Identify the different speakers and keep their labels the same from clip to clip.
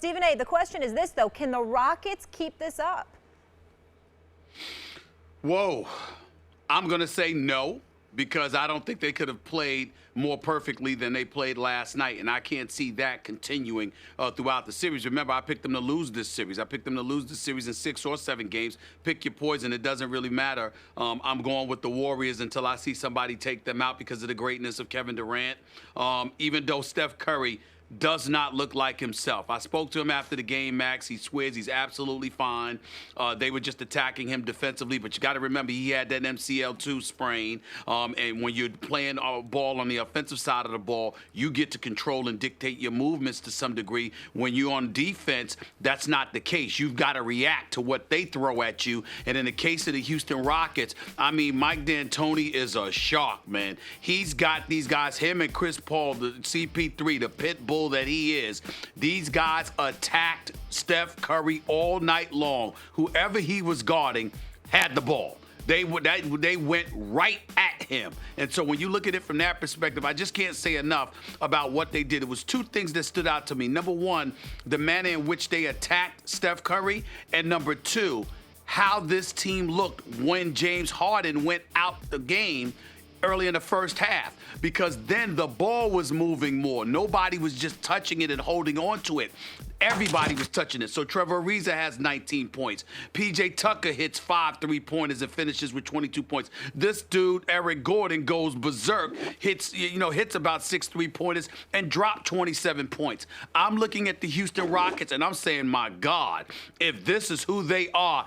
Speaker 1: Stephen A., the question is this, though. Can the Rockets keep this up?
Speaker 2: Whoa. I'm going to say no, because I don't think they could have played more perfectly than they played last night, and I can't see that continuing throughout the series. Remember, I picked them to lose this series. I picked them to lose this series in 6 or 7 games. Pick your poison. It doesn't really matter. I'm going with the Warriors until I see somebody take them out because of the greatness of Kevin Durant. Even though Steph Curry does not look like himself. I spoke to him after the game, Max. He swears he's absolutely fine. They were just attacking him defensively, but you got to remember he had that MCL2 sprain. And when you're playing a ball on the offensive side of the ball, you get to control and dictate your movements to some degree. When you're on defense, that's not the case. You've got to react to what they throw at you. And in the case of the Houston Rockets, I mean, Mike D'Antoni is a shark, man. He's got these guys, him and Chris Paul, the CP3, the pit bull that he is. These guys attacked Steph Curry all night long. Whoever he was guarding had the ball. They went right at him. And so when you look at it from that perspective, I just can't say enough about what they did. It was 2 things that stood out to me. Number 1, the manner in which they attacked Steph Curry. And number 2, how this team looked when James Harden went out the game early in the first half, because then the ball was moving more. Nobody was just touching it and holding on to it. Everybody was touching it. So Trevor Ariza has 19 points. P.J. Tucker hits 5 3-pointers and finishes with 22 points. This dude, Eric Gordon, goes berserk, hits about 6 3-pointers and dropped 27 points. I'm looking at the Houston Rockets and I'm saying, my God, if this is who they are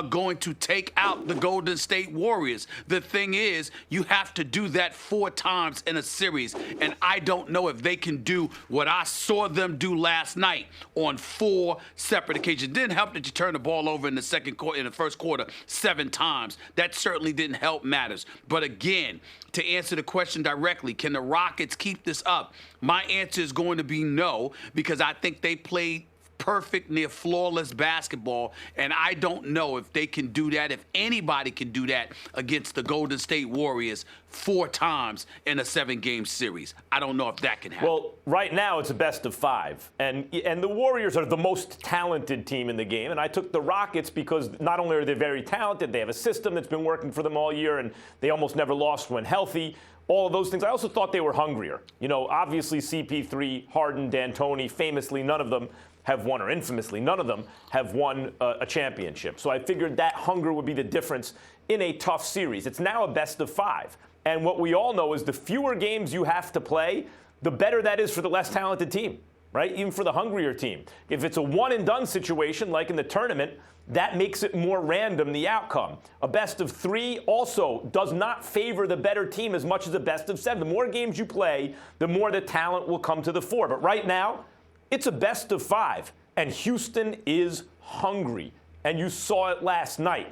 Speaker 2: going to take out the Golden State Warriors. The thing is, you have to do that 4 times in a series, and I don't know if they can do what I saw them do last night on 4 separate occasions. It didn't help that you turned the ball over in the first quarter 7 times. That certainly didn't help matters. But again, to answer the question directly, can the Rockets keep this up? My answer is going to be no, because I think they played perfect, near flawless basketball, and I don't know if they can do that, if anybody can do that against the Golden State Warriors 4 times in a 7-game series. I don't know if that can happen.
Speaker 3: Well, right now it's a best of 5, and the Warriors are the most talented team in the game, and I took the Rockets because not only are they very talented, they have a system that's been working for them all year, and they almost never lost when healthy. All of those things. I also thought they were hungrier. You know, obviously CP3, Harden, D'Antoni, famously none of them have won, or infamously, none of them have won a championship. So I figured that hunger would be the difference in a tough series. It's now a best of 5. And what we all know is the fewer games you have to play, the better that is for the less talented team, right? Even for the hungrier team. If it's a one-and-done situation, like in the tournament, that makes it more random, the outcome. A best of 3 also does not favor the better team as much as a best of 7. The more games you play, the more the talent will come to the fore. But right now, it's a best of 5, and Houston is hungry, and you saw it last night.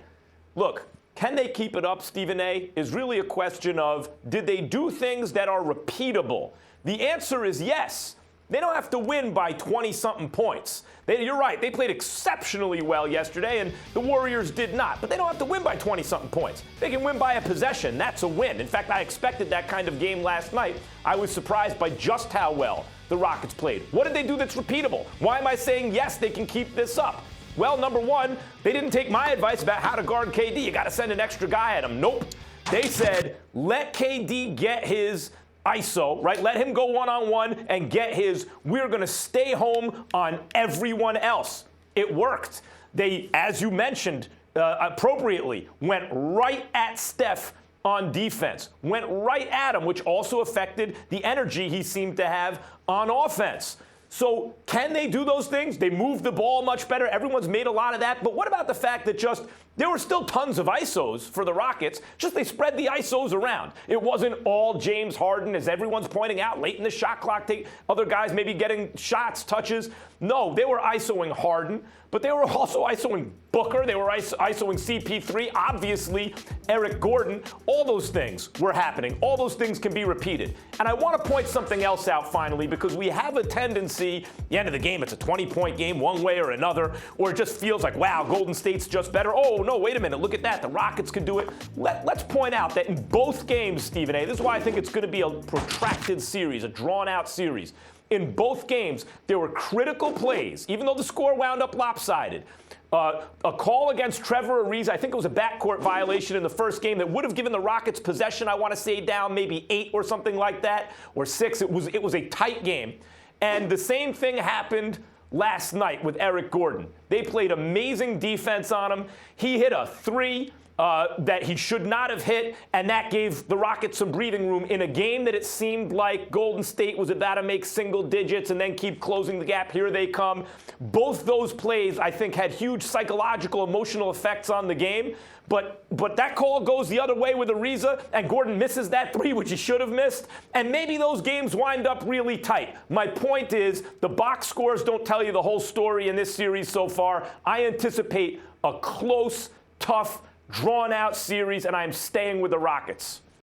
Speaker 3: Look, can they keep it up, Stephen A., is really a question of, did they do things that are repeatable? The answer is yes. They don't have to win by 20-something points. You're right, they played exceptionally well yesterday, and the Warriors did not. But they don't have to win by 20-something points. They can win by a possession. That's a win. In fact, I expected that kind of game last night. I was surprised by just how well the Rockets played. What did they do that's repeatable? Why am I saying yes, they can keep this up? Well, number 1, they didn't take my advice about how to guard KD. You got to send an extra guy at him. Nope. They said, let KD get his ISO, right? Let him go one-on-one and get his, we're going to stay home on everyone else. It worked. They, as you mentioned appropriately, went right at Steph on defense, went right at him, which also affected the energy he seemed to have on offense. So can they do those things? They move the ball much better. Everyone's made a lot of that. But what about the fact that just there were still tons of ISOs for the Rockets, just they spread the ISOs around. It wasn't all James Harden, as everyone's pointing out, late in the shot clock, take other guys maybe getting shots, touches. No, they were ISOing Harden, but they were also ISOing Booker. They were ISOing CP3, obviously Eric Gordon. All those things were happening. All those things can be repeated. And I want to point something else out finally, because we have a tendency, at the end of the game, it's a 20-point game one way or another, or it just feels like, wow, Golden State's just better. Oh, no, wait a minute, look at that. The Rockets can do it. Let's point out that in both games, Stephen A., this is why I think it's going to be a protracted series, a drawn-out series. In both games, there were critical plays, even though the score wound up lopsided. A call against Trevor Ariza, I think it was a backcourt violation in the first game that would have given the Rockets possession, I want to say, down maybe 8 or something like that, or 6. It was a tight game. And the same thing happened last night with Eric Gordon. They played amazing defense on him. He hit a 3 that he should not have hit, and that gave the Rockets some breathing room in a game that it seemed like Golden State was about to make single digits and then keep closing the gap. Here they come. Both those plays, I think, had huge psychological, emotional effects on the game. But that call goes the other way with Ariza, and Gordon misses that 3, which he should have missed. And maybe those games wind up really tight. My point is, the box scores don't tell you the whole story in this series so far. I anticipate a close, tough, drawn-out series, and I'm staying with the Rockets.